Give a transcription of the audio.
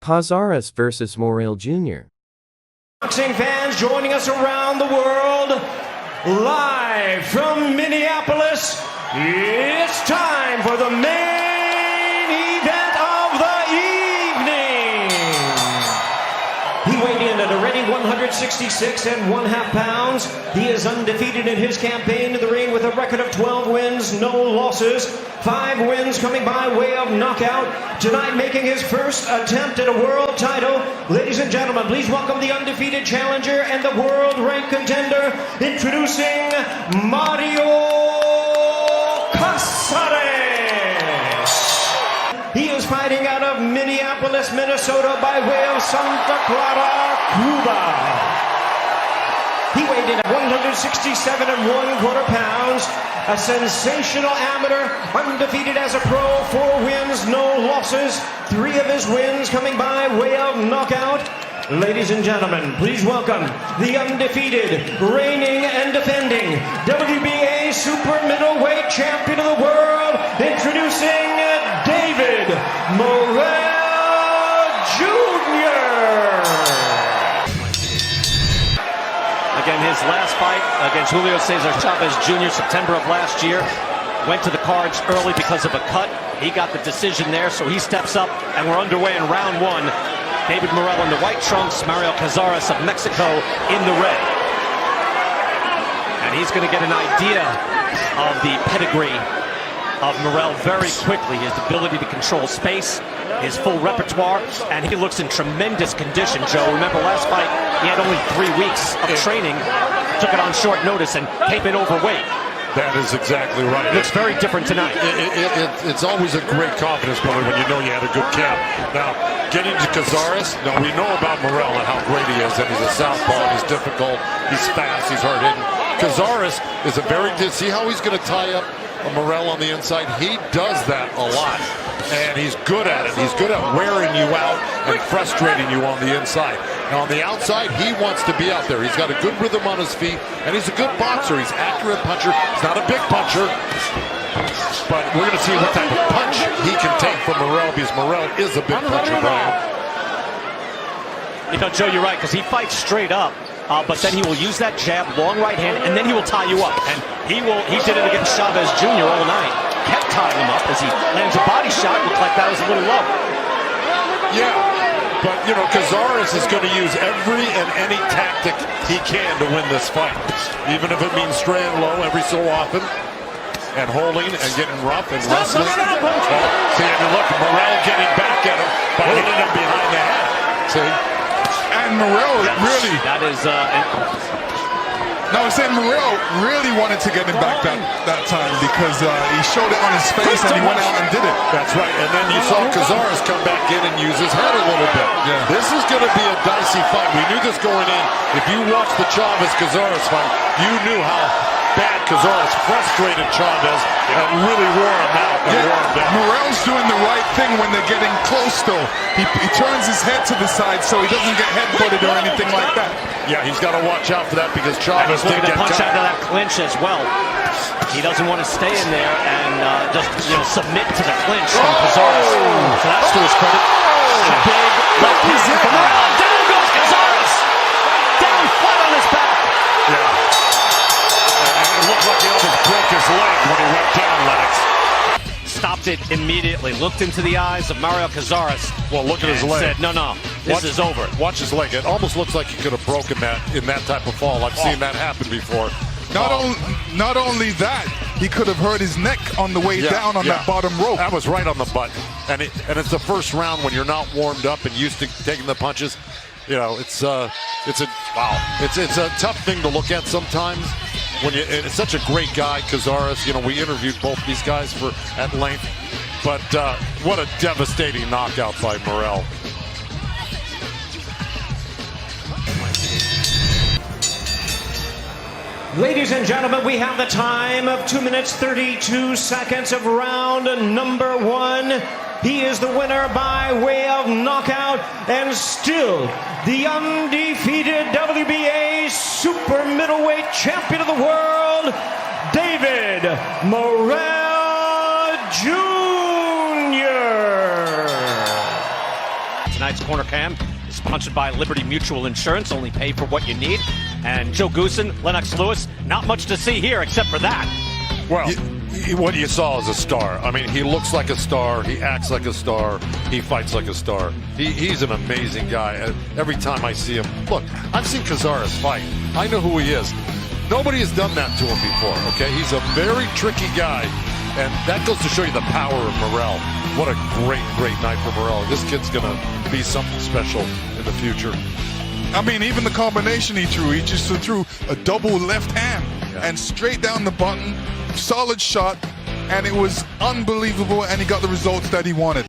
Cazares versus Morrall Jr. Boxing fans joining us around the world, live from Minneapolis, it's time for the main event of the evening. He weighed in at a ready 166 and 1/2 pounds. He is undefeated in his campaign in the ring with a record of 12 wins, no losses. 5 wins coming by way of knockout. Tonight making his first attempt at a world title. Ladies and gentlemen, please welcome the undefeated challenger and the world ranked contender. Introducing Mario Cazares. He is fighting out of Minneapolis, Minnesota by way of Santa Clara, Cuba. He weighed in at 167 and 1/4 pounds. A sensational amateur, undefeated as a pro, 4 wins, no losses. 3 of his wins coming by way of knockout. Ladies and gentlemen, please welcome the undefeated, reigning and defending WBA super middleweight champion of the world, introducing David Morrall Jr. Again, his last fight against Julio Cesar Chavez Jr. September of last year. Went to the cards early because of a cut. He got the decision there, so he steps up, and we're underway in round 1. David Morrall in the white trunks, Mario Cazares of Mexico in the red. And he's going to get an idea of the pedigree of Morrall very quickly. His ability to control space, his full repertoire, and he looks in tremendous condition, Joe. Remember last fight, he had only 3 weeks of training, took it on short notice, and came in overweight. That is exactly right. Looks very different tonight. It's always a great confidence builder when you know you had a good camp. Now, getting to Cazares, now we know about Morrall and how great he is, and he's a southpaw, he's difficult, he's fast, he's hard-hitting. Cazares is a very, see how he's going to tie up Morrall on the inside? He does that a lot, and he's good at it. He's good at wearing you out and frustrating you on the inside. Now on the outside, he wants to be out there. He's got a good rhythm on his feet, and he's a good boxer. He's an accurate puncher. He's not a big puncher, but we're going to see what type of punch he can take from Morrall, because Morrall is a big puncher, Brian. You know, Joe, you're right, because he fights straight up. But then he will use that jab, long right hand, and then he will tie you up. And he did it against Chavez Jr. all night. Kept tying him up as he lands a body shot. Looked like that was a little low. Yeah, but you know, Cazares is going to use every and any tactic he can to win this fight. Even if it means straying low every so often and holding and getting rough and wrestling. See, and look, Morrall getting back at him by hitting him behind the head. See? And Morrall really... That is... No, I'm saying Morrall really wanted to get him back that time because he showed it on his face and he went out and did it. That's right. And then you saw Cazares come back in and use his head a little bit. Yeah. This is going to be a dicey fight. We knew this going in. If you watched the Chavez-Cazares fight, you knew how bad Cazares frustrated Chavez and really wore him out. Morrall's doing the right thing when they're getting close, though. He turns his head to the side so he doesn't get head-butted or anything like that. Yeah, he's got to watch out for that because Chavez did get punch caught. out of that clinch as well. He doesn't want to stay in there and just submit to the clinch from Cazares. So that's to his credit. Big left hand from Morrall. Down goes Cazares. Down flat on his back. Yeah. And it looked like he almost broke his leg when he went down, Lennox. Stopped it immediately. Looked into the eyes of Mario Cazares. Well, look at his leg. Said, no, this is over. Watch his leg. It almost looks like he could have broken that in that type of fall. I've seen that happen before. Not only that, he could have hurt his neck on the way down on that bottom rope. That was right on the button. And it's the first round when you're not warmed up and used to taking the punches. You know, it's a tough thing to look at sometimes. And it's such a great guy, Cazares. You know, we interviewed both these guys at length. But what a devastating knockout by Morrall. Ladies and gentlemen, we have the time of 2 minutes 32 seconds of round number 1. He is the winner by way of knockout and still the undefeated WBA super middleweight champion of the world, David Morrall Jr. Tonight's corner cam is sponsored by Liberty Mutual Insurance. Only pay for what you need. And Joe Goosen, Lennox Lewis, not much to see here except for that. Well, what you saw is a star. I mean, he looks like a star. He acts like a star. He fights like a star. He's an amazing guy. Every time I see him, look, I've seen Cazares fight. I know who he is. Nobody has done that to him before, okay? He's a very tricky guy, and that goes to show you the power of Morrall. What a great, great night for Morrall. This kid's going to be something special in the future. I mean, even the combination he just threw a double left hand and straight down the button, solid shot, and it was unbelievable, and he got the results that he wanted.